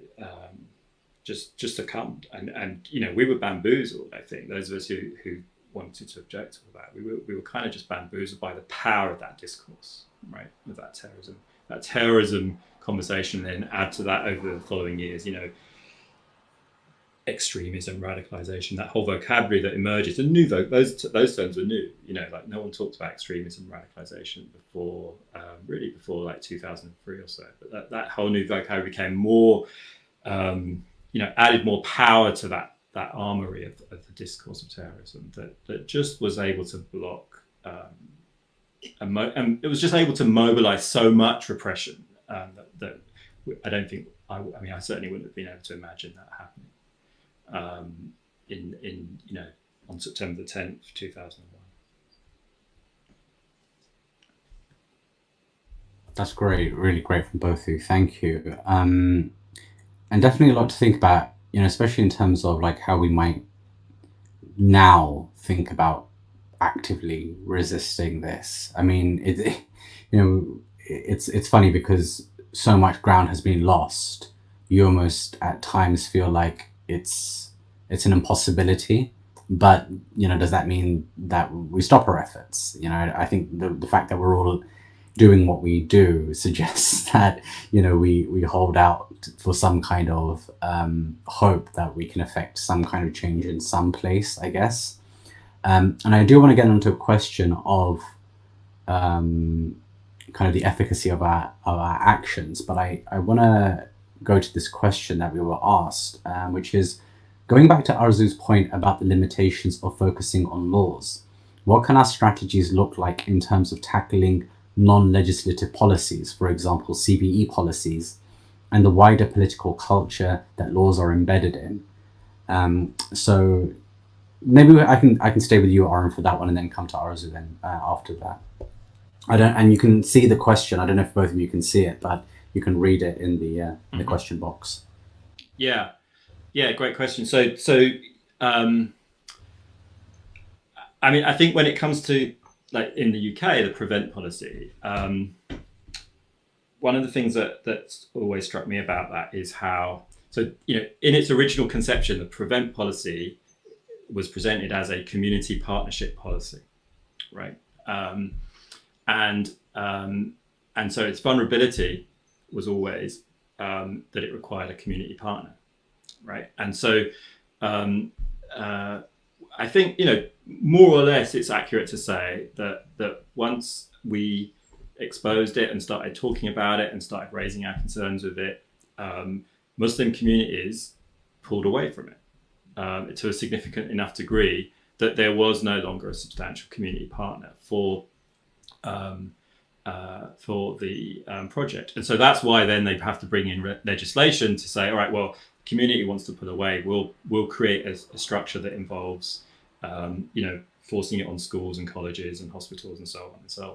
just succumbed. And we were bamboozled, I think, those of us who wanted to object to all that. We were kind of just bamboozled by the power of that discourse, right, of that terrorism conversation. Then add to that over the following years, extremism, radicalization, that whole vocabulary that emerges. The new those terms were new. Like no one talked about extremism, radicalization before like 2003 or so. But that whole new vocabulary became more, added more power to that armory of the discourse of terrorism that just was able to block, and it was just able to mobilize so much repression that I don't think I certainly wouldn't have been able to imagine that happening. On September the 10th, 2001. That's great, really great from both of you. Thank you. And definitely a lot to think about, especially in terms of like how we might now think about actively resisting this. I mean, it's funny because so much ground has been lost. You almost at times feel like it's it's an impossibility. But, you know, does that mean that we stop our efforts? You know, I think the fact that we're all doing what we do suggests that, you know, we hold out for some kind of hope that we can affect some kind of change in some place, I guess. And I do want to get into a question of kind of the efficacy of our actions, but I want to go to this question that we were asked, which is going back to Arzu's point about the limitations of focusing on laws. What can our strategies look like in terms of tackling non-legislative policies, for example, CVE policies, and the wider political culture that laws are embedded in? So maybe I can stay with you, Arun, for that one, and then come to Arzu then after that. And you can see the question. I don't know if both of you can see it, but you can read it in the question box. Yeah, great question. I mean, I think when it comes to, like, in the UK, the prevent policy, one of the things that's always struck me about that is how, so, you know, in its original conception, the prevent policy was presented as a community partnership policy, right? And so its vulnerability was always that it required a community partner, right? And so I think, you know, more or less it's accurate to say that once we exposed it and started talking about it and started raising our concerns with it, Muslim communities pulled away from it to a significant enough degree that there was no longer a substantial community partner for the project. And so that's why then they have to bring in legislation to say, all right, well, the community wants to pull away, we'll create a structure that involves you know, forcing it on schools and colleges and hospitals and so on,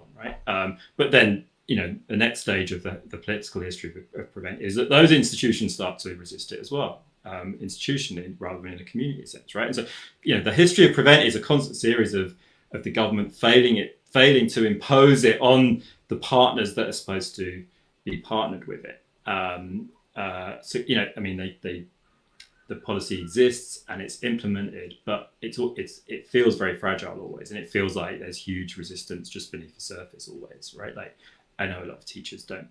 right? But then, you know, the next stage of the political history of prevent is that those institutions start to resist it as well, institutionally rather than in a community sense, right? And so, you know, the history of prevent is a constant series of the government failing to impose it on the partners that are supposed to be partnered with it. So, you know, I mean, the policy exists and it's implemented, but it feels very fragile always, and it feels like there's huge resistance just beneath the surface always, right? Like, I know a lot of teachers don't,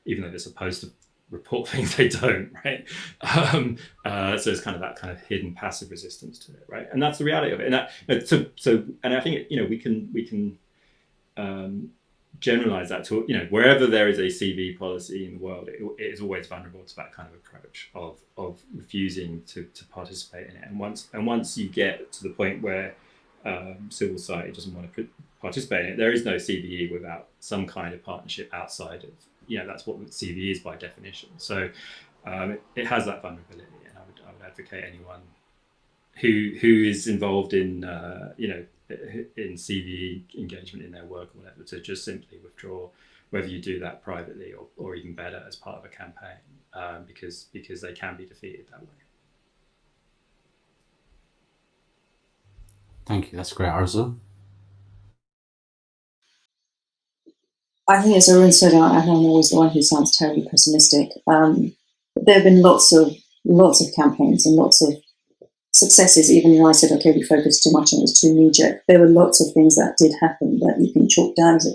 even though they're supposed to report things, they don't, right? So it's kind of that kind of hidden passive resistance to it, right? And that's the reality of it. And I think, you know, we can generalize that to, you know, wherever there is a CV policy in the world, it is always vulnerable to that kind of approach of refusing to participate in it. And once you get to the point where civil society doesn't want to participate in it, there is no CVE without some kind of partnership outside of, you know, that's what CVE is by definition. So it has that vulnerability, and I would advocate anyone who is involved in you know, in CVE engagement in their work or whatever, to just simply withdraw, whether you do that privately or even better as part of a campaign, because they can be defeated that way. Thank you. That's great, Arzu. I think, as Arun said, I'm always the one who sounds terribly pessimistic. There have been lots of campaigns and lots of successes, even though I said, okay, we focused too much and it was too knee-jerk. There were lots of things that did happen that you can chalk down as a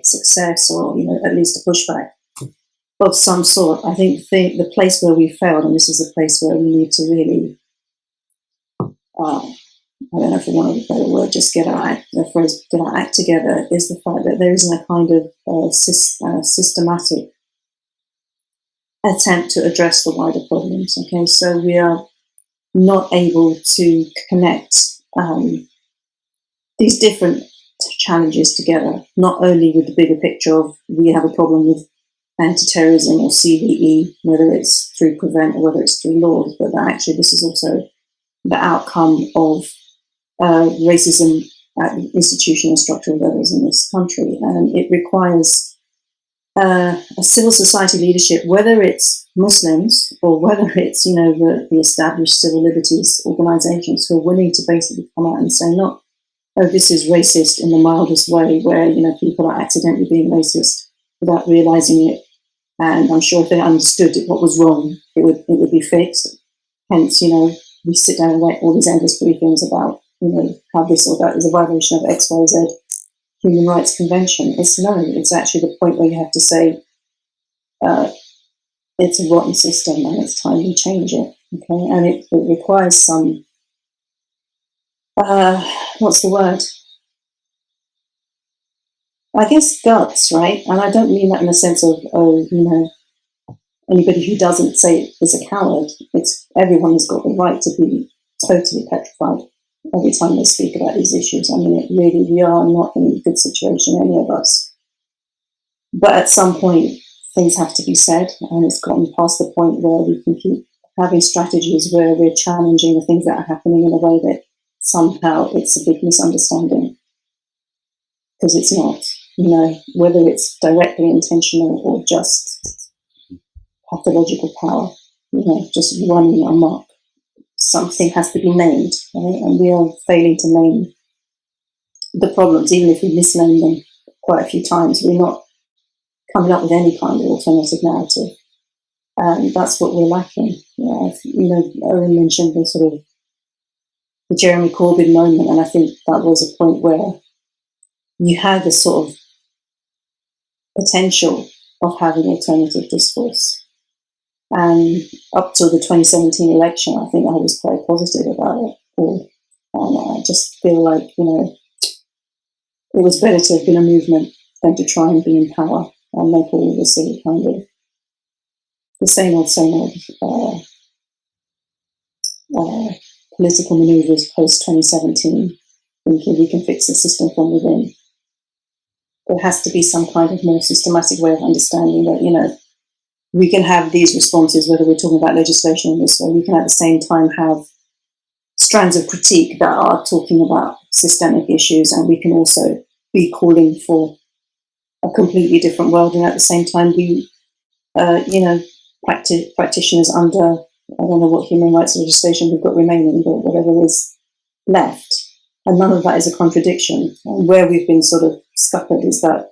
success, or, you know, at least a pushback of some sort. I think the place where we failed, and this is the place where we need to really, I don't know if we want a better word, just get our act together, is the fact that there isn't a kind of systematic attempt to address the wider problems. Okay, so we are not able to connect these different challenges together, not only with the bigger picture of we have a problem with anti-terrorism or CVE, whether it's through prevent or whether it's through laws, but that actually this is also the outcome of racism at the institutional and structural levels in this country. And it requires a civil society leadership, whether it's Muslims or whether it's, you know, the established civil liberties organizations, who are willing to basically come out and say, not, oh, this is racist in the mildest way, where, you know, people are accidentally being racist without realizing it. And I'm sure if they understood what was wrong, it would be fixed. Hence, we sit down and write all these endless briefings about, how this or that is a violation of X, Y, Z Human Rights Convention. It's actually the point where you have to say, it's a rotten system and it's time we change it. Okay, and it requires some, what's the word? I guess guts, right? And I don't mean that in the sense of, anybody who doesn't say it is a coward. It's everyone has got the right to be totally petrified every time they speak about these issues. I mean, we are not in a good situation, any of us. But at some point, things have to be said, and it's gotten past the point where we can keep having strategies where we're challenging the things that are happening in a way that somehow it's a big misunderstanding. Because it's not, whether it's directly intentional or just pathological power, just running amok. Something has to be named, right? And we are failing to name the problems, even if we misname them quite a few times. We're not coming up with any kind of alternative narrative. And that's what we're lacking. Arun mentioned the sort of the Jeremy Corbyn moment, and I think that was a point where you had a sort of potential of having alternative discourse. And up till the 2017 election, I think I was quite positive about it all. And I just feel like, it was better to have been a movement than to try and be in power and make all the silly kind of the same old political manoeuvres post 2017, thinking we can fix the system from within. There has to be some kind of more systematic way of understanding that, we can have these responses, whether we're talking about legislation in this way, we can at the same time have strands of critique that are talking about systemic issues, and we can also be calling for a completely different world, and at the same time be, practitioners under, I don't know what human rights legislation we've got remaining, but whatever is left. And none of that is a contradiction. And where we've been sort of scuppered is that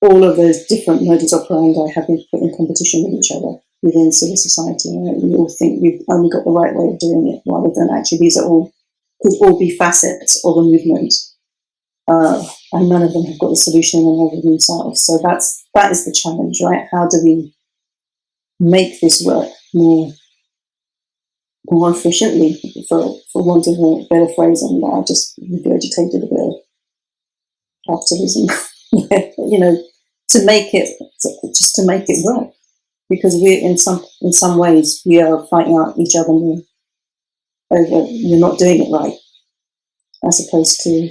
all of those different modus operandi have been put in competition with each other within civil society. Right? We all think we've only got the right way of doing it, rather than actually these could all be facets of a movement, and none of them have got the solution in and of themselves. So that is the challenge, right? How do we make this work more efficiently, for want of a better phrase? And I just regurgitated a bit of capitalism, to make it work, because we're in some ways we are fighting out each other more over you're not doing it right, as opposed to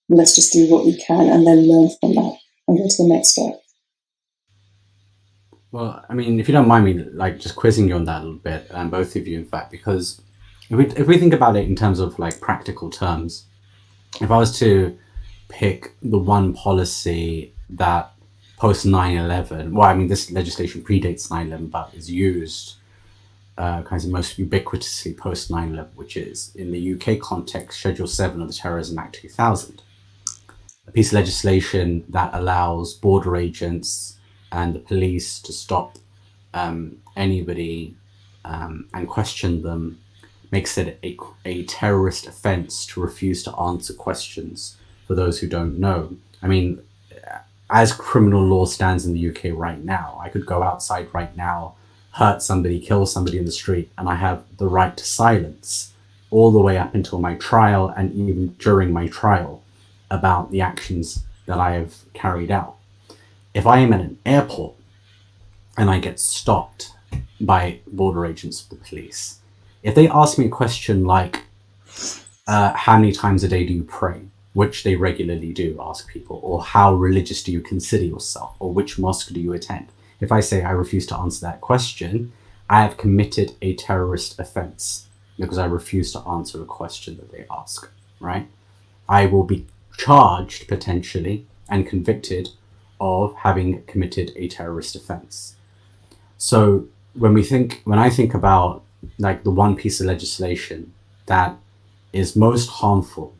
let's just do what we can and then learn from that and go to the next step. Well, I mean, if you don't mind me, like, just quizzing you on that a little bit, and both of you, in fact, because if we think about it in terms of like practical terms, if I was to pick the one policy that post 9/11, well, I mean, this legislation predates 9/11, but is used kind of most ubiquitously post 9/11, which is in the UK context, Schedule 7 of the Terrorism Act 2000, a piece of legislation that allows border agents and the police to stop anybody and question them, makes it a terrorist offence to refuse to answer questions for those who don't know. I mean, as criminal law stands in the UK right now, I could go outside right now, hurt somebody, kill somebody in the street, and I have the right to silence all the way up until my trial, and even during my trial, about the actions that I have carried out. If I am at an airport and I get stopped by border agents of the police, if they ask me a question like, how many times a day do you pray? Which they regularly do ask people, or how religious do you consider yourself, or which mosque do you attend? If I say I refuse to answer that question, I have committed a terrorist offense because I refuse to answer a question that they ask, right? I will be charged potentially and convicted of having committed a terrorist offense. So when I think about like the one piece of legislation that is most harmful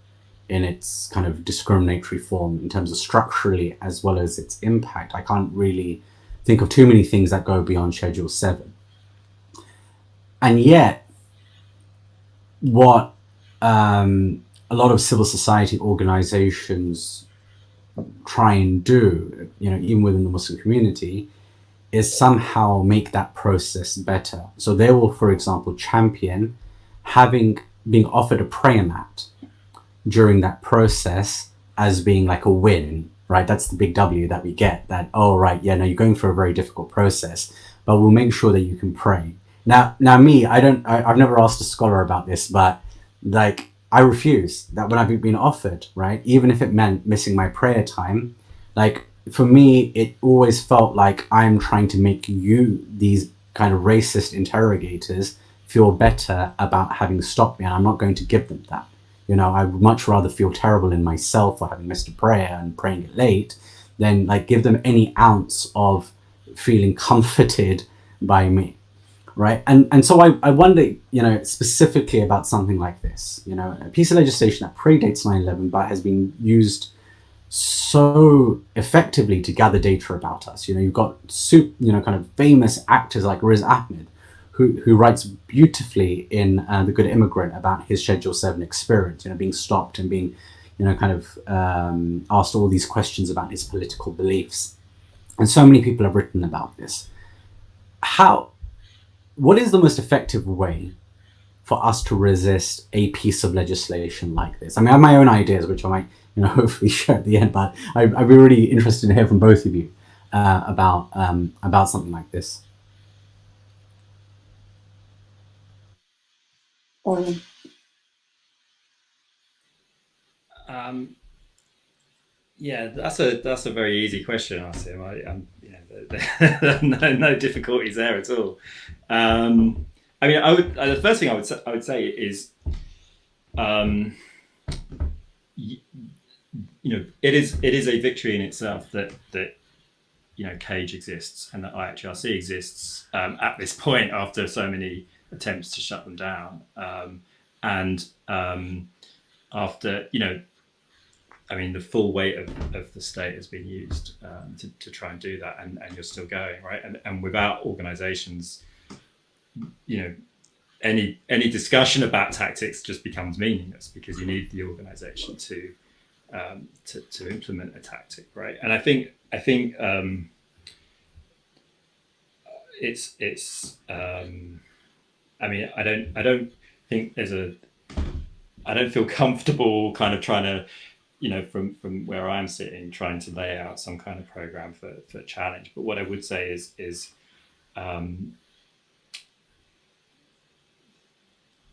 in its kind of discriminatory form in terms of structurally as well as its impact, I can't really think of too many things that go beyond Schedule 7. And yet, what a lot of civil society organizations try and do, even within the Muslim community, is somehow make that process better. So they will, for example, champion being offered a prayer mat during that process as being like a win, right? That's the big W that we get, that, oh, right, yeah, no, you're going through a very difficult process, but we'll make sure that you can pray. Now me, I've never asked a scholar about this, but like, I refuse that when I've been offered, right? Even if it meant missing my prayer time, like, for me, it always felt like I'm trying to make you, these kind of racist interrogators, feel better about having stopped me, and I'm not going to give them that. I would much rather feel terrible in myself for having missed a prayer and praying it late than like give them any ounce of feeling comforted by me, right? And so I wonder, specifically about something like this, a piece of legislation that predates 9/11 but has been used so effectively to gather data about us. You've got kind of famous actors like Riz Ahmed, who writes beautifully in The Good Immigrant about his Schedule 7 experience, being stopped and being, kind of asked all these questions about his political beliefs. And so many people have written about this. What is the most effective way for us to resist a piece of legislation like this? I mean, I have my own ideas, which I might, hopefully share at the end, but I'd be really interested to hear from both of you about something like this. Yeah, that's a very easy question, Asim. There are no difficulties there at all. I mean, the first thing I would say is, it is a victory in itself that Cage exists and that IHRC exists at this point after so many attempts to shut them down, and after I mean, the full weight of the state has been used to try and do that, and you're still going, right? And without organisations, any discussion about tactics just becomes meaningless, because you need the organisation to implement a tactic, right? And I think it's I mean, I don't think I don't feel comfortable kind of trying to, from where I'm sitting, trying to lay out some kind of program for challenge. But what I would say is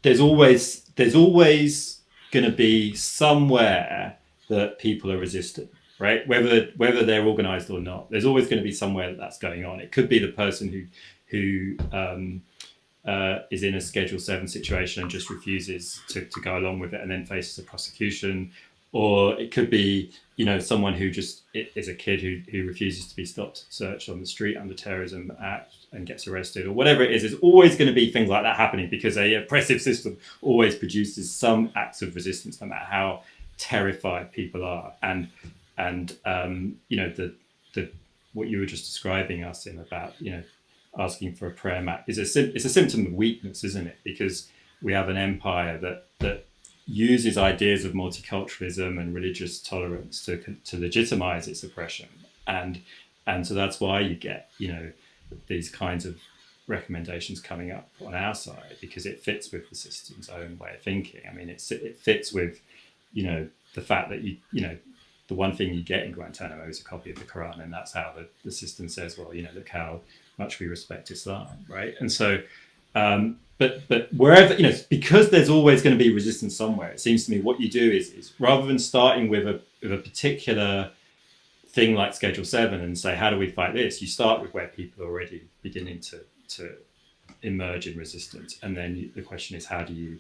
there's always going to be somewhere that people are resistant, right? Whether they're organised or not, there's always going to be somewhere that's going on. It could be the person who is in a Schedule 7 situation and just refuses to go along with it and then faces a prosecution. Or it could be, someone who just is a kid who refuses to be stopped, searched on the street under Terrorism Act and gets arrested, or whatever it is. There's always going to be things like that happening, because a oppressive system always produces some acts of resistance, no matter how terrified people are. And the what you were just describing, Asim, about asking for a prayer mat it's a symptom of weakness, isn't it? Because we have an empire that uses ideas of multiculturalism and religious tolerance to legitimize its oppression, and so that's why you get these kinds of recommendations coming up on our side, because it fits with the system's own way of thinking. I mean, it fits with the fact that the one thing you get in Guantanamo is a copy of the Quran, and that's how the system says, well, look how much we respect Islam, right? And so but wherever, because there's always going to be resistance somewhere, it seems to me what you do is rather than starting with a particular thing like Schedule 7 and say, how do we fight this? You start with where people are already beginning to emerge in resistance. And then the question is, how do you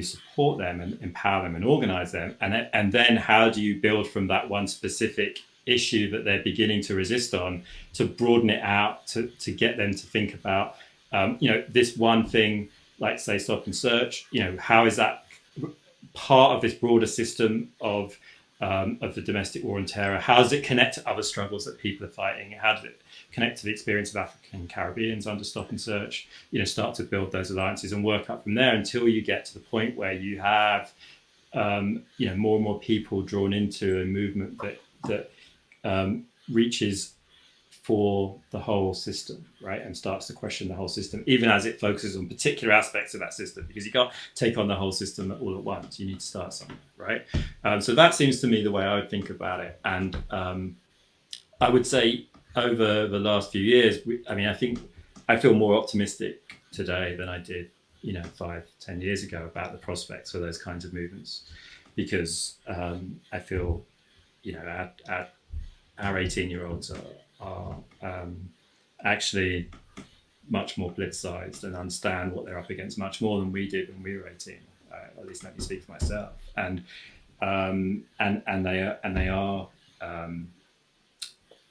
support them and empower them and organize them? And then how do you build from that one specific issue that they're beginning to resist on to broaden it out, to get them to think about, this one thing, like say stop and search, how is that part of this broader system of the domestic war and terror? How does it connect to other struggles that people are fighting? How does it connect to the experience of African Caribbeans under stop and search, start to build those alliances and work up from there until you get to the point where you have, more and more people drawn into a movement that reaches for the whole system, right, and starts to question the whole system, even as it focuses on particular aspects of that system, because you can't take on the whole system all at once. You need to start somewhere, right? So that seems to me the way I would think about it. And I would say over the last few years, I think I feel more optimistic today than I did, 5-10 years ago about the prospects for those kinds of movements, because I feel, our 18-year-olds are actually much more politicized and understand what they're up against much more than we did when we were 18. At least let me speak for myself. And they are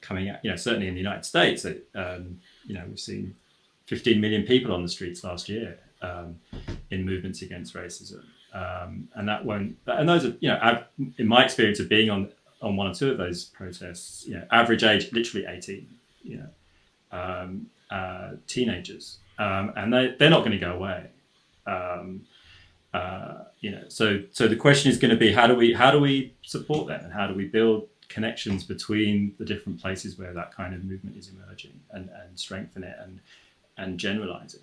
coming out. Certainly in the United States, we've seen 15 million people on the streets last year in movements against racism, and that won't. And those are, in my experience of being on one or two of those protests, average age literally 18, teenagers, and they're not going to go away. So the question is going to be, how do we support them, and how do we build connections between the different places where that kind of movement is emerging, and strengthen it and generalize it.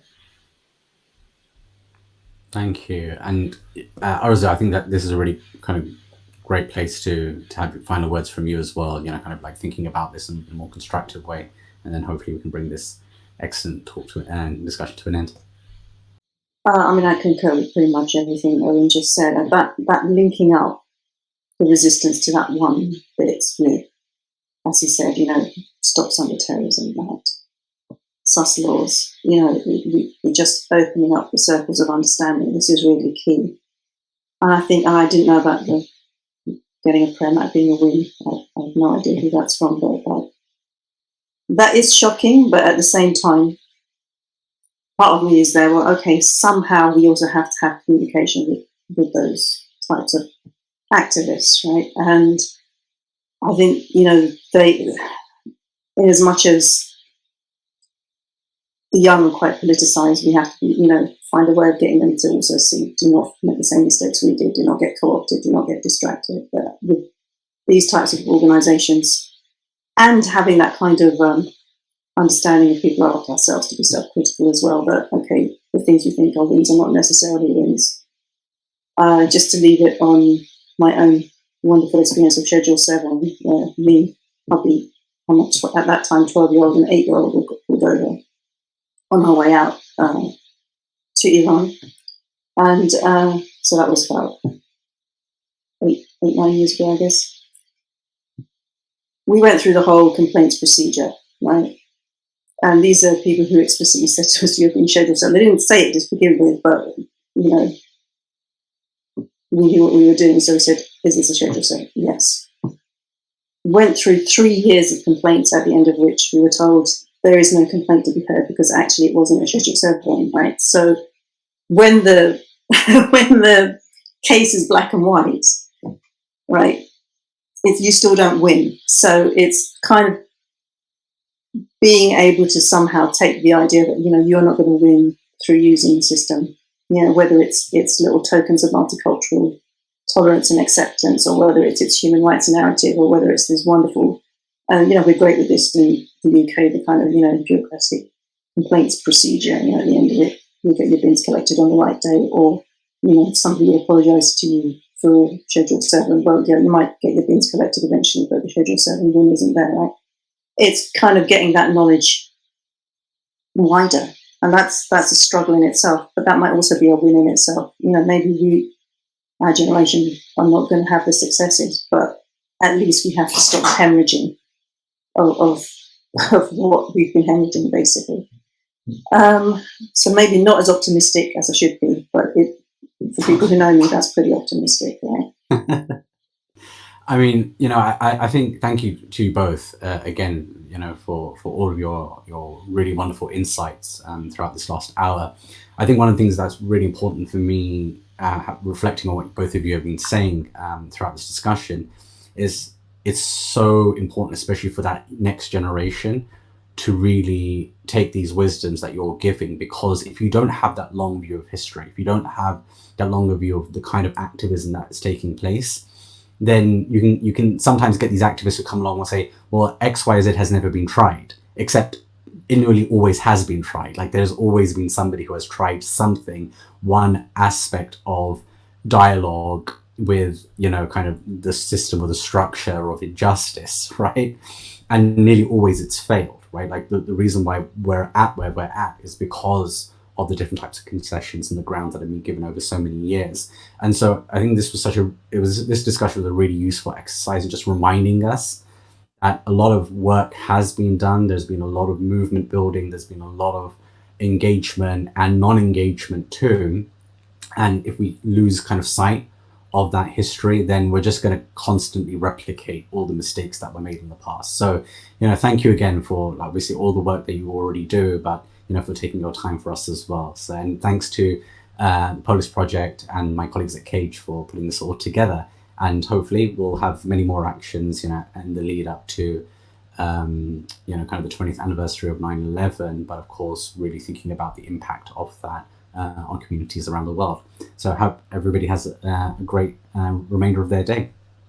Thank you. And Arzu, I think that this is a really kind of great place to have final words from you as well, kind of like thinking about this in a more constructive way, and then hopefully we can bring this excellent talk and discussion to an end. I concur with pretty much everything Arun just said. That linking up the resistance to that one bit with, as he said, stops under terrorism, that sus laws, we just opening up the circles of understanding. This is really key. And I didn't know about the getting a prayer mat being a win. I have no idea who that's from, but that is shocking. But at the same time, part of me is there, well, okay, somehow we also have to have communication with those types of activists, right? And I think, they, in as much as the young are quite politicized, we have to, find a way of getting them to also see, do not make the same mistakes we did, do not get co-opted, do not get distracted. But with these types of organizations, and having that kind of understanding of people like ourselves to be self-critical as well, that, okay, the things we think are wins are not necessarily wins. Just to leave it on my own wonderful experience of Schedule 7, where me, hubby, at that time 12-year-old and 8-year-old were pulled over on our way out to Iran. And so that was about 8-9 years ago, I guess. We went through the whole complaints procedure, right? And these are people who explicitly said to us, you've been Schedule 7. They didn't say it to begin with, but, we knew what we were doing. So we said, is this a Schedule 7? Yes. Went through 3 years of complaints, at the end of which we were told there is no complaint to be heard because actually it wasn't a Schedule 7, right? So when the when the case is black and white, right, you still don't win. So it's kind of being able to somehow take the idea that, you're not going to win through using the system, whether it's little tokens of multicultural tolerance and acceptance, or whether it's human rights narrative, or whether it's this wonderful, we're great with this in the UK, the kind of, bureaucratic complaints procedure, at the end of it, you'll get your bins collected on the right day, or, somebody will apologise to you for Schedule 7, well, you might get your bins collected eventually, but the Schedule 7 win isn't there, right? It's kind of getting that knowledge wider, and that's a struggle in itself, but that might also be a win in itself. Maybe our generation are not going to have the successes, but at least we have to stop hemorrhaging of what we've been hemorrhaging, basically. So maybe not as optimistic as I should be, but for people who know me, that's pretty optimistic, right? I mean, I think thank you to you both again, for all of your really wonderful insights throughout this last hour. I think one of the things that's really important for me, reflecting on what both of you have been saying throughout this discussion, is it's so important, especially for that next generation, to really take these wisdoms that you're giving, because if you don't have that long view of history, if you don't have that longer view of the kind of activism that's taking place, then you can sometimes get these activists who come along and say, well, XYZ has never been tried, except it nearly always has been tried. Like, there's always been somebody who has tried something, one aspect of dialogue with, you know, kind of the system or the structure of injustice, right? And nearly always it's failed, right? Like, the reason why we're at where we're at is because of the different types of concessions and the grounds that have been given over so many years. And so I think this discussion was a really useful exercise in just reminding us that a lot of work has been done. There's been a lot of movement building. There's been a lot of engagement and non-engagement too. And if we lose kind of sight of that history, then we're just going to constantly replicate all the mistakes that were made in the past. So, you know, thank you again for obviously all the work that you already do, but, you know, for taking your time for us as well. So, and thanks to the Polis Project and my colleagues at Cage for putting this all together. And hopefully we'll have many more actions, you know, in the lead up to, you know, kind of the 20th anniversary of 9/11, but of course, really thinking about the impact of that on communities around the world. So I hope everybody has a great remainder of their day.